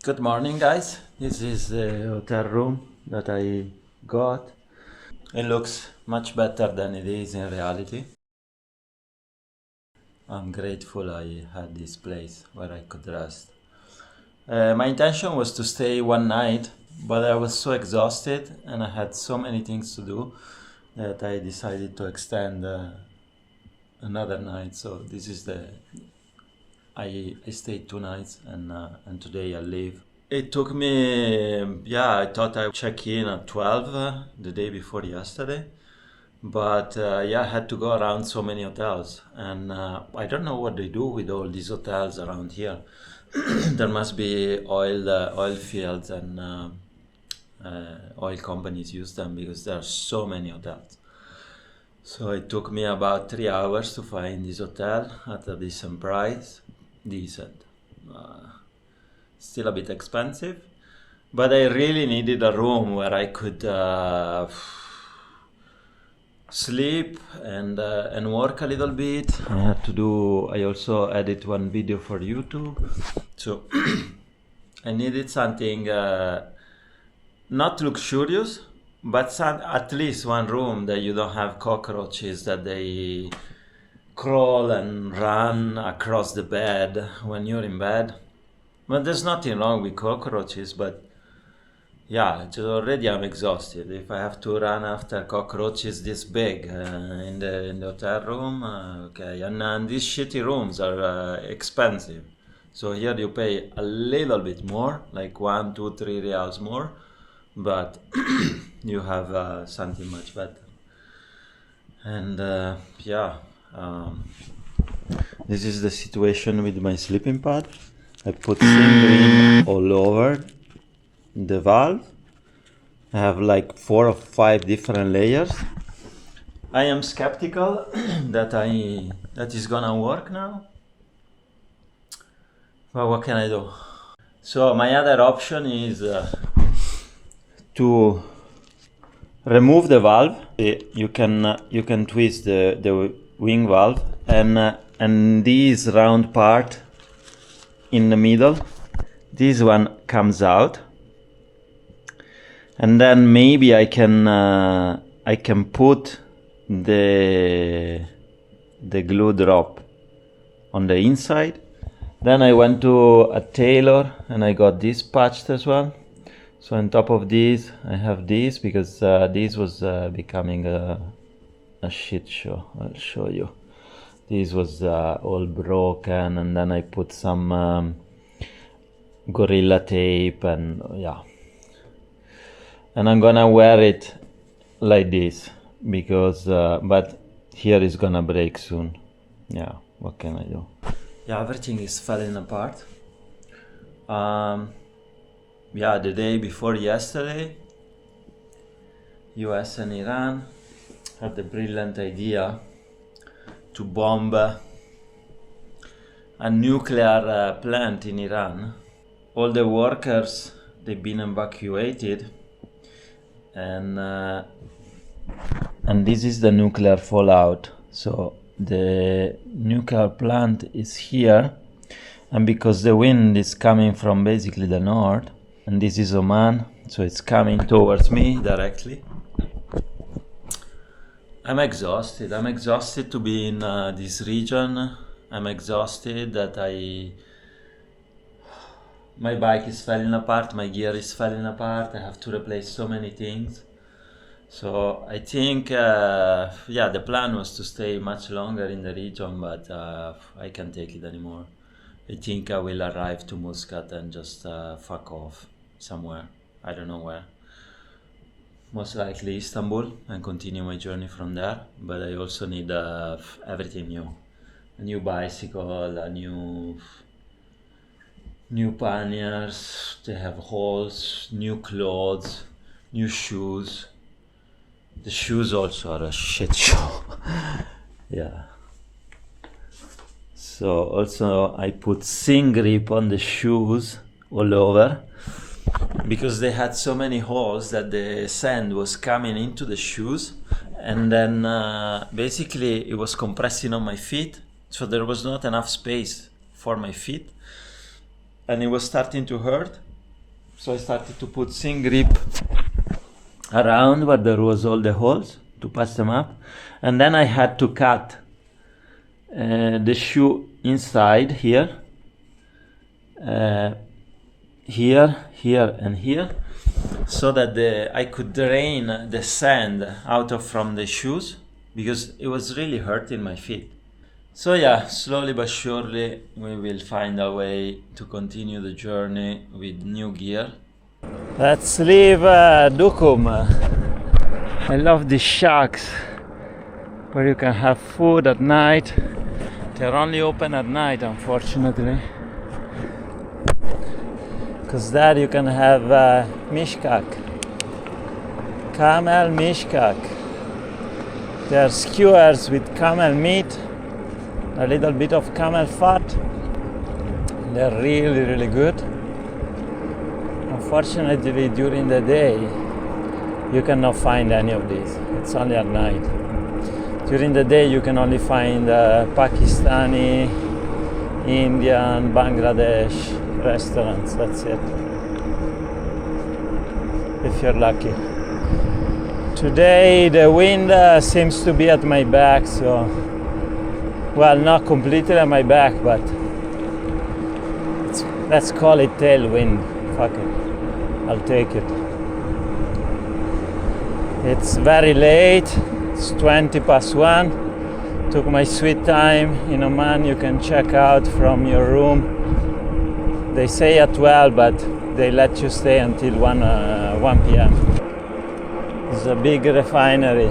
Good morning, guys. This is the hotel room that I got. It looks much better than it is in reality. I'm grateful I had this place where I could rest. My intention was to stay one night, but I was so exhausted and I had so many things to do that I decided to extend another night. So this is I stayed 2 nights and today I leave. It took me, I thought I would check in at 12 the day before yesterday. But I had to go around so many hotels. And I don't know what they do with all these hotels around here. There must be oil fields and oil companies use them because there are so many hotels. So it took me about 3 hours to find this hotel at a decent price. Decent. Still a bit expensive, but I really needed a room where I could sleep and work a little bit. I also edit one video for YouTube, so I needed something not luxurious, but at least one room that you don't have cockroaches that they crawl and run across the bed when you're in bed. Well, there's nothing wrong with cockroaches, but already I'm exhausted. If I have to run after cockroaches this big in the hotel room, okay. And these shitty rooms are expensive. So here you pay a little bit more, like 1, 2, 3 reals more, but you have something much better. And this is the situation with my sleeping pad. I put green all over the valve. I have like 4 or 5 different layers. I am skeptical that is gonna work now. But what can I do? So my other option is to remove the valve. You can twist the wing valve and this round part in the middle, this one comes out, and then maybe I can put the glue drop on the inside. Then I went to a tailor and I got this patched as well. So on top of this I have this because this was becoming a shit show. I'll show you. This was all broken, and then I put some Gorilla tape and and I'm gonna wear it like this because but here is gonna break soon. What can I do? Everything is falling apart. The day before yesterday, US and Iran had the brilliant idea to bomb a nuclear plant in Iran. All the workers, they've been evacuated, and this is the nuclear fallout. So the nuclear plant is here, and because the wind is coming from basically the north, and this is Oman, so it's coming towards me directly. I'm exhausted. I'm exhausted to be in this region. I'm exhausted that my bike is falling apart, my gear is falling apart. I have to replace so many things. So I think, the plan was to stay much longer in the region, but I can't take it anymore. I think I will arrive to Muscat and just fuck off somewhere. I don't know where. Most likely Istanbul, and continue my journey from there. But I also need everything new. A new bicycle, a new panniers, they have holes, new clothes, new shoes. The shoes also are a shit show. So also I put sling grip on the shoes all over, because they had so many holes that the sand was coming into the shoes, and then basically it was compressing on my feet, so there was not enough space for my feet, and it was starting to hurt. So I started to put thin grip around where there was all the holes to pass them up, and then I had to cut the shoe inside here, here, and here, so that I could drain the sand out from the shoes, because it was really hurting my feet. So yeah, slowly but surely we will find a way to continue the journey with new gear. Let's leave Duqm. I love these shacks where you can have food at night. They're only open at night, unfortunately, because there you can have mishkak, camel mishkak. They're skewers with camel meat, a little bit of camel fat. They're really, really good. Unfortunately, during the day, you cannot find any of these. It's only at night. During the day, you can only find Pakistani, Indian, Bangladesh restaurants. That's it. If you're lucky. Today, the wind seems to be at my back, so, well, not completely at my back, but let's call it tailwind. Fuck it. I'll take it. It's very late. It's 20 past 1. Took my sweet time. In Oman, you can check out from your room. They say at 12, but they let you stay until 1 p.m. There's a big refinery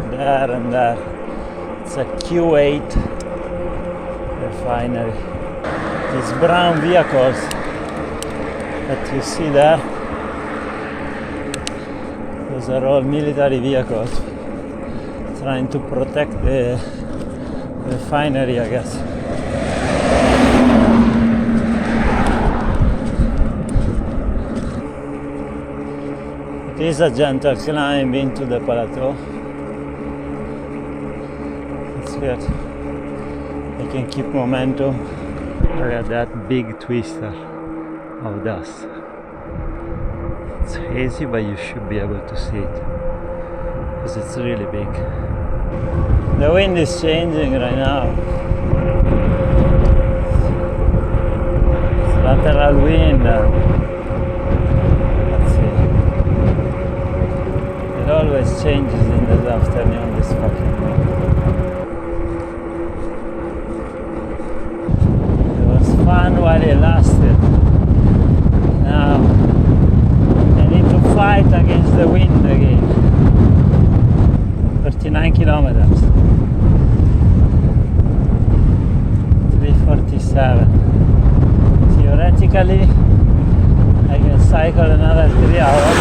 there and there. It's a Q8 refinery. These brown vehicles that you see there, those are all military vehicles trying to protect the refinery, I guess. It is a gentle climb into the plateau. It's good. I can keep momentum. Look at that big twister of dust. It's hazy, but you should be able to see it because it's really big. The wind is changing right now. It's lateral wind. Let's see. It always changes in the afternoon, this fucking It was fun while it lasted. Now I need to fight against the wind again. 39 kilometers. 347. Theoretically, I can cycle another 3 hours.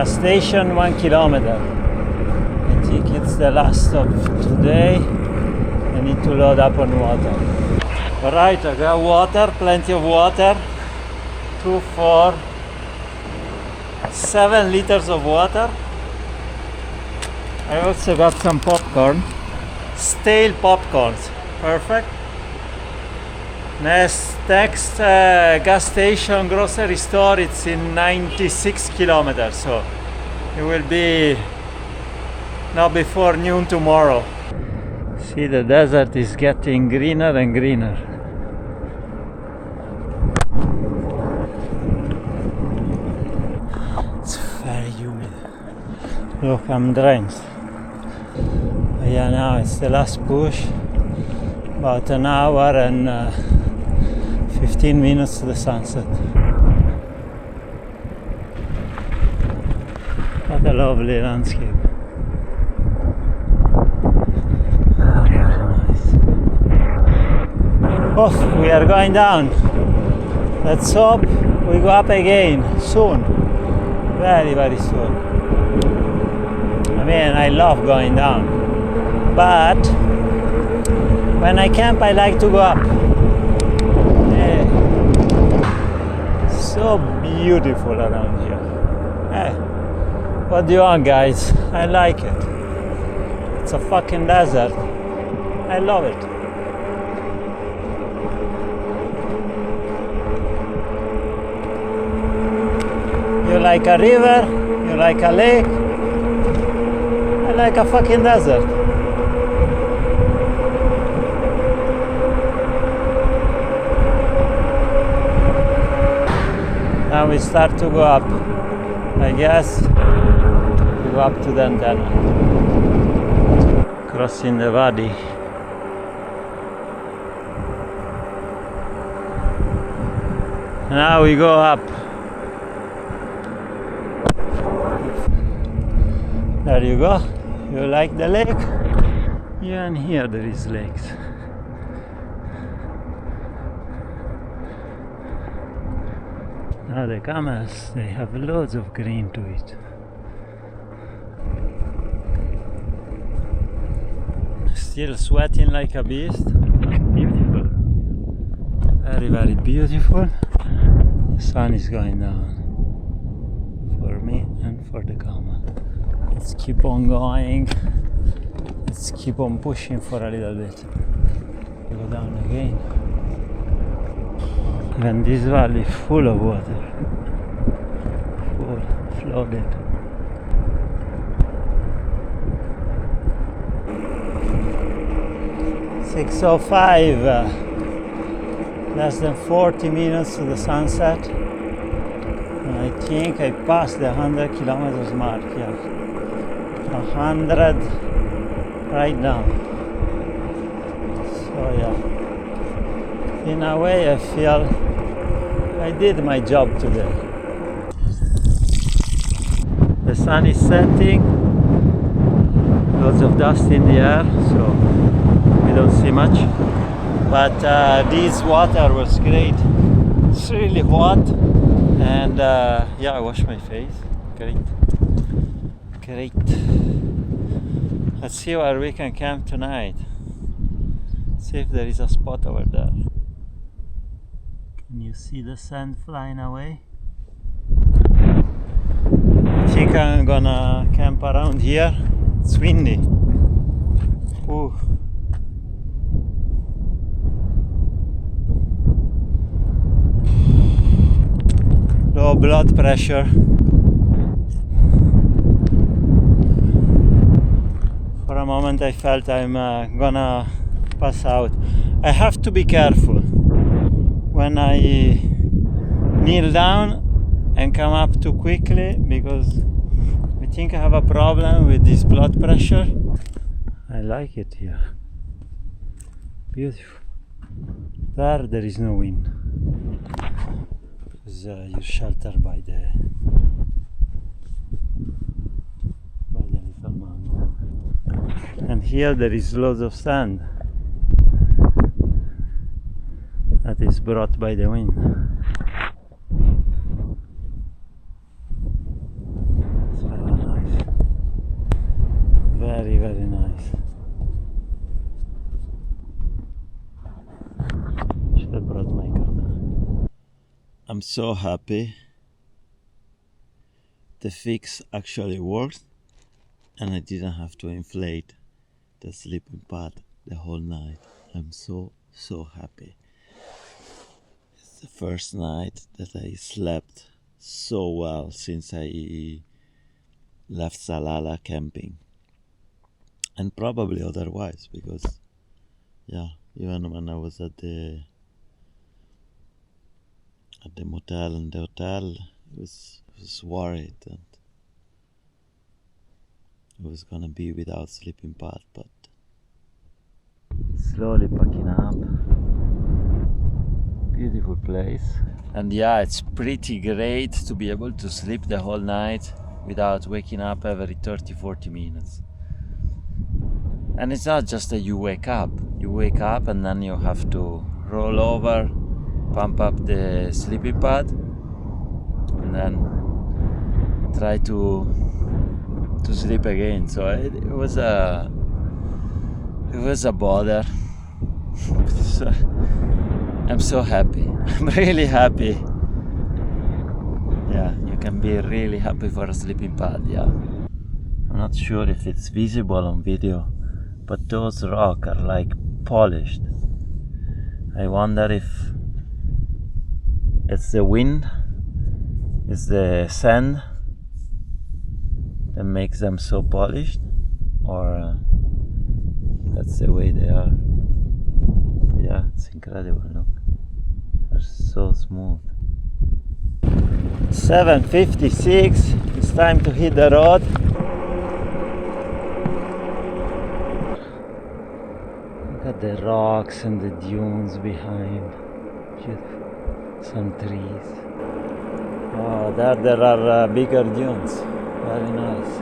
Station 1 kilometer. I think it's the last of today. I need to load up on water. Alright, I got water, plenty of water. 2, 4, 7 liters of water. I also got some popcorn. Stale popcorns. Perfect. Next gas station, grocery store, it's in 96 kilometers, so it will be not before noon tomorrow. See, the desert is getting greener and greener. It's very humid. Look, I'm drenched. But yeah, now it's the last push. About an hour and 15 minutes to the sunset. What a lovely landscape. Very, very nice. Oh, we are going down. Let's hope we go up again soon, very, very soon. I mean, I love going down, but when I camp, I like to go up. So beautiful around here. What do you want, guys? I like it. It's a fucking desert. I love it. You like a river? You like a lake? I like a fucking desert. Now we start to go up. I guess we go up to the antenna. Crossing the wadi. Now we go up. There you go. You like the lake? Yeah, and here there is lakes. Now the camels, they have loads of green to it. Still sweating like a beast. Beautiful. Very, very beautiful. The sun is going down for me and for the camel. Let's keep on going. Let's keep on pushing for a little bit. We go down again. And this valley full of water. Full, flooded. (6:05). Less than 40 minutes to the sunset. And I think I passed the 100 kilometers mark, yeah. 100 right now. So yeah. In a way I feel I did my job today. The sun is setting. Lots of dust in the air, so we don't see much. But this water was great. It's really hot, and yeah, I washed my face. Great. Let's see where we can camp tonight. See if there is a spot over there. Can you see the sand flying away? I think I'm gonna camp around here. It's windy. Ooh. Low blood pressure. For a moment I felt I'm gonna pass out. I have to be careful when I kneel down and come up too quickly, because I think I have a problem with this blood pressure. I like it here. Beautiful. There is no wind, because you're sheltered by the little mountain. And here there is loads of sand that is brought by the wind. It's very nice. Very, very nice. Should have brought my camera. I'm so happy. The fix actually worked, and I didn't have to inflate the sleeping pad the whole night. I'm so happy. It's the first night that I slept so well since I left Salalah camping, and probably otherwise, because yeah, even when I was at the motel and the hotel, I was worried and I was gonna be without sleeping pad, but slowly packing up. Beautiful place. And yeah, it's pretty great to be able to sleep the whole night without waking up every 30-40 minutes. And it's not just that you wake up and then you have to roll over, pump up the sleeping pad, and then try to sleep again. So it was a bother. So, I'm so happy. I'm really happy. Yeah, you can be really happy for a sleeping pad. Yeah, I'm not sure if it's visible on video, but those rocks are like polished. I wonder if it's the wind, it's the sand that makes them so polished, or that's the way they are. But yeah, it's incredible. Look, they're so smooth. 7:56. It's time to hit the road. Look at the rocks and the dunes behind. Beautiful. Some trees. Oh, there are bigger dunes. Very nice.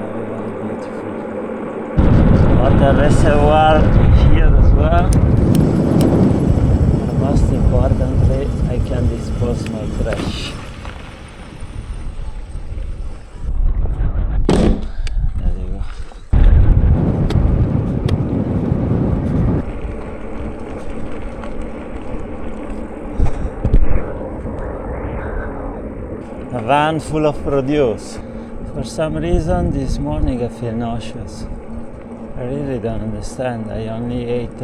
Very, very beautiful. Water reservoir here as well. And most importantly, I can dispose my trash. There you go. A van full of produce. For some reason this morning I feel nauseous. I really don't understand. I only ate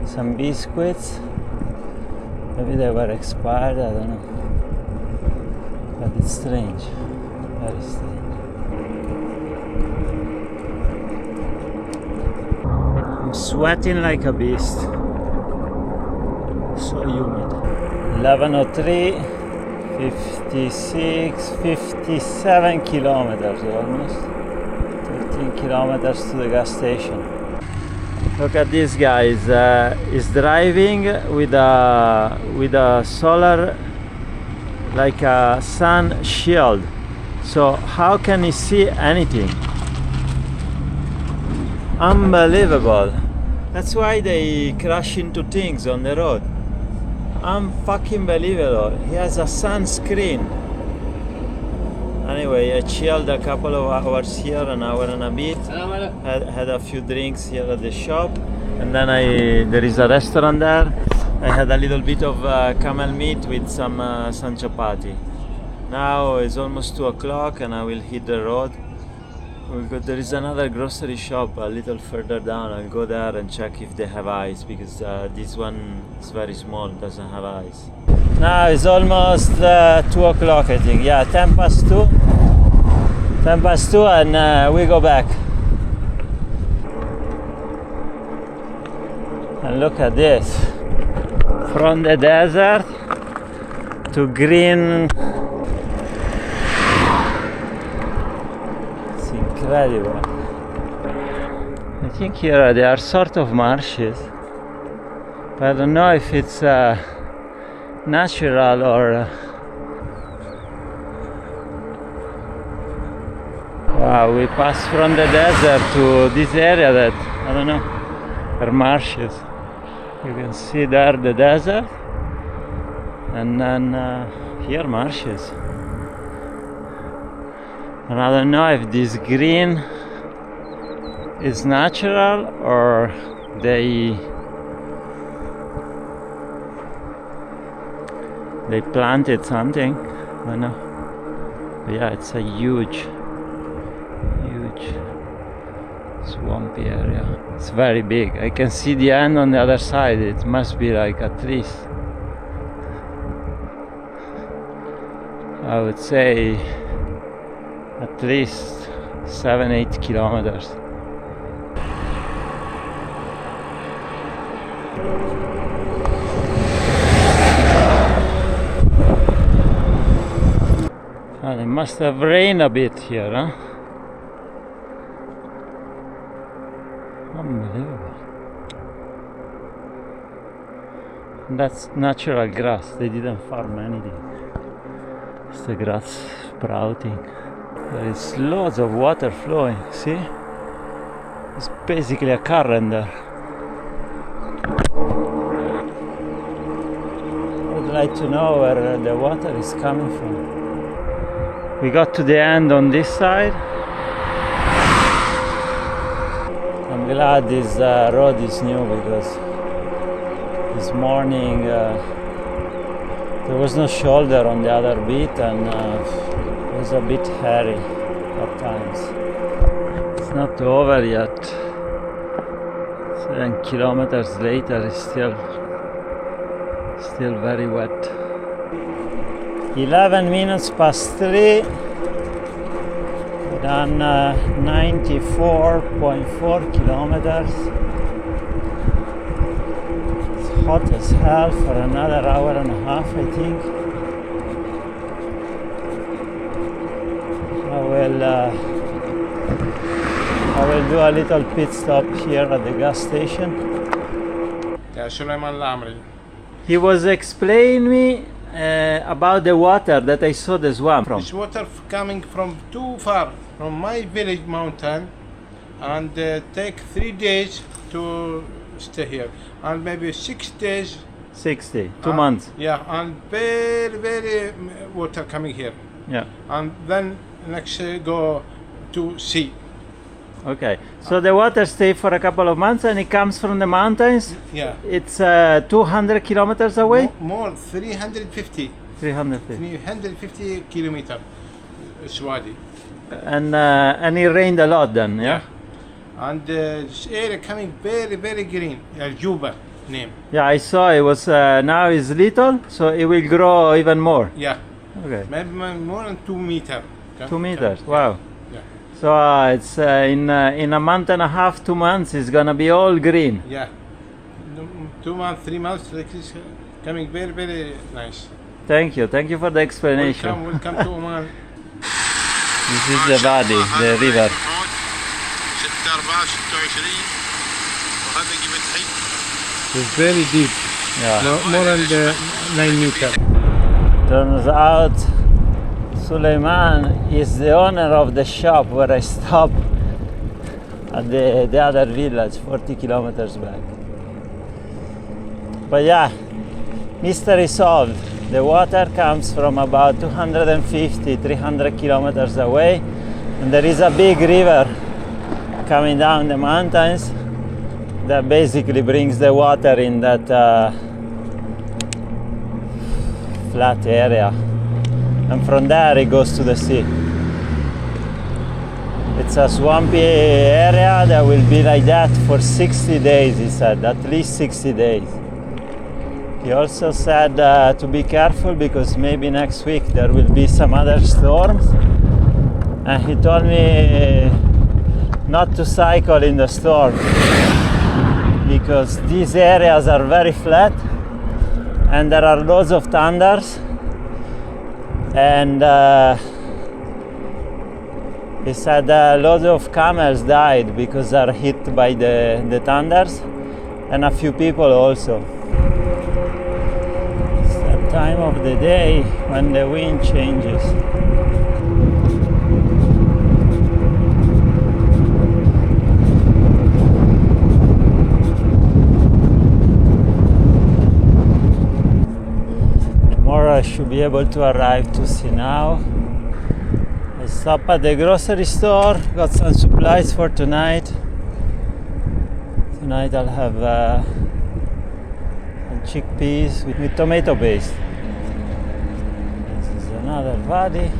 some biscuits. Maybe they were expired, I don't know. But it's strange. Very strange. I'm sweating like a beast. So humid. 11:03. 56, 57 kilometers almost. 13 kilometers to the gas station. Look at this guy. He's driving with a solar, like a sun shield. So how can he see anything? Unbelievable. That's why they crash into things on the road. Unfucking believable. He has a sunscreen. Anyway, I chilled a couple of hours here, an hour and a bit. Had a few drinks here at the shop, and then there is a restaurant there. I had a little bit of camel meat with some chapati. Now it's almost 2 o'clock, and I will hit the road. There is another grocery shop a little further down. I'll go there and check if they have ice, because this one is very small, doesn't have ice. Now it's almost 2 o'clock, I think. Yeah, 10 past 2. 10 past 2, and we go back. And look at this. From the desert to green. Incredible. I think here they are sort of marshes, but I don't know if it's natural or wow, we passed from the desert to this area that I don't know are marshes. You can see there the desert, and then here marshes. And I don't know if this green is natural or they planted something. I don't know. But yeah, it's a huge swampy area. It's very big. I can see the end on the other side. It must be like at least, I would say, at least 7-8 kilometers. And it must have rained a bit here, huh? Unbelievable. And that's natural grass. They didn't farm anything. It's the grass sprouting. There is loads of water flowing, see? It's basically a current there. It's like to know where the water is coming from. We got to the end on this side. I'm glad this road is new because this morning there was no shoulder on the other bit and it was a bit hairy at times. It's not over yet. 7 kilometers later it's still very wet. 11 minutes past 3. Done 94.4 kilometers. It's hot as hell for another hour and a half, I think. I will do a little pit stop here at the gas station. He was explaining me about the water that I saw the swamp from. This water coming from too far from my village mountain, and take 3 days to stay here, and maybe 6 days. 2 months. Yeah, and very water coming here. Yeah. And then next go to sea. Okay, so the water stays for a couple of months and it comes from the mountains? Yeah. It's 200 kilometers away? More 350. 350 kilometers. It's wadi. And it rained a lot then, yeah? And this area coming very green. Juba name. Yeah, I saw it was now is little, so it will grow even more. Yeah. Okay. Maybe more than 2 meters. 2 meters, wow. Yeah. So it's in a month and a half, 2 months, it's gonna be all green. Yeah. 2 months, 3 months, like this, coming very nice. Thank you for the explanation. Welcome to Oman. This is the wadi, the river. It's very deep. Yeah. More than 9 meters. Turns out Suleiman is the owner of the shop where I stopped at the other village 40 kilometers back. But yeah, mystery solved. The water comes from about 250-300 kilometers away, and there is a big river coming down the mountains that basically brings the water in that flat area, and from there it goes to the sea. It's a swampy area that will be like that for 60 days, he said, at least 60 days. He also said to be careful because maybe next week there will be some other storms, and he told me not to cycle in the storm because these areas are very flat and there are loads of thunders, and he said loads of camels died because they are hit by the thunders, and a few people also. It's that time of the day when the wind changes. I should be able to arrive to Sinau. I stopped at the grocery store, got some supplies for tonight. Tonight I'll have some chickpeas with tomato paste. This is another wadi.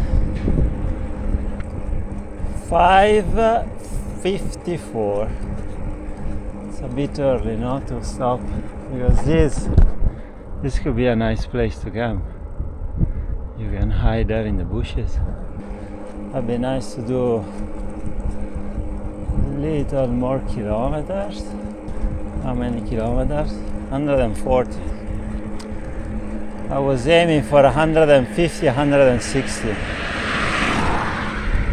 5:54. It's a bit early now to stop because this could be a nice place to camp. You can hide there in the bushes. It'd be nice to do a little more kilometers. How many kilometers? 140. I was aiming for 150, 160.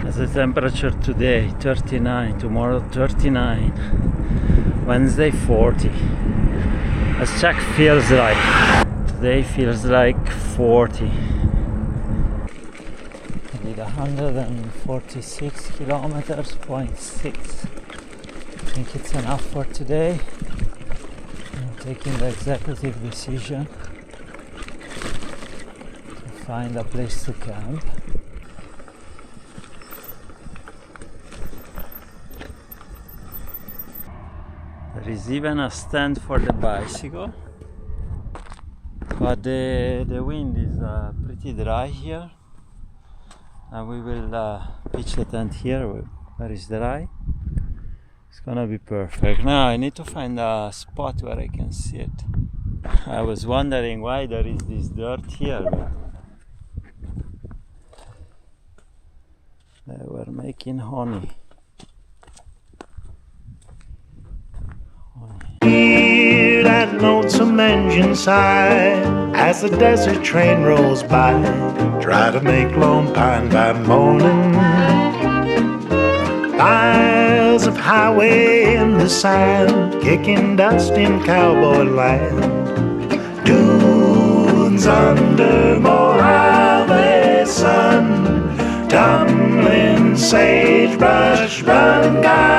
That's the temperature today, 39. Tomorrow, 39. Wednesday, 40. Let's check feels like. Today feels like 40. 146 kilometers, 0.6. I think it's enough for today. I'm taking the executive decision. find a place to camp. There is even a stand for the bicycle, but the wind is pretty dry here, and we will pitch the tent here where it's dry. It's gonna be perfect. Now I need to find a spot where I can sit. I was wondering why there is this dirt here, but they were making honey. Hear that lonesome engine sigh as the desert train rolls by. Try to make Lone Pine by morning. Miles of highway in the sand, kicking dust in cowboy land. Dunes under Mojave sun, tumbling sagebrush, run, guy.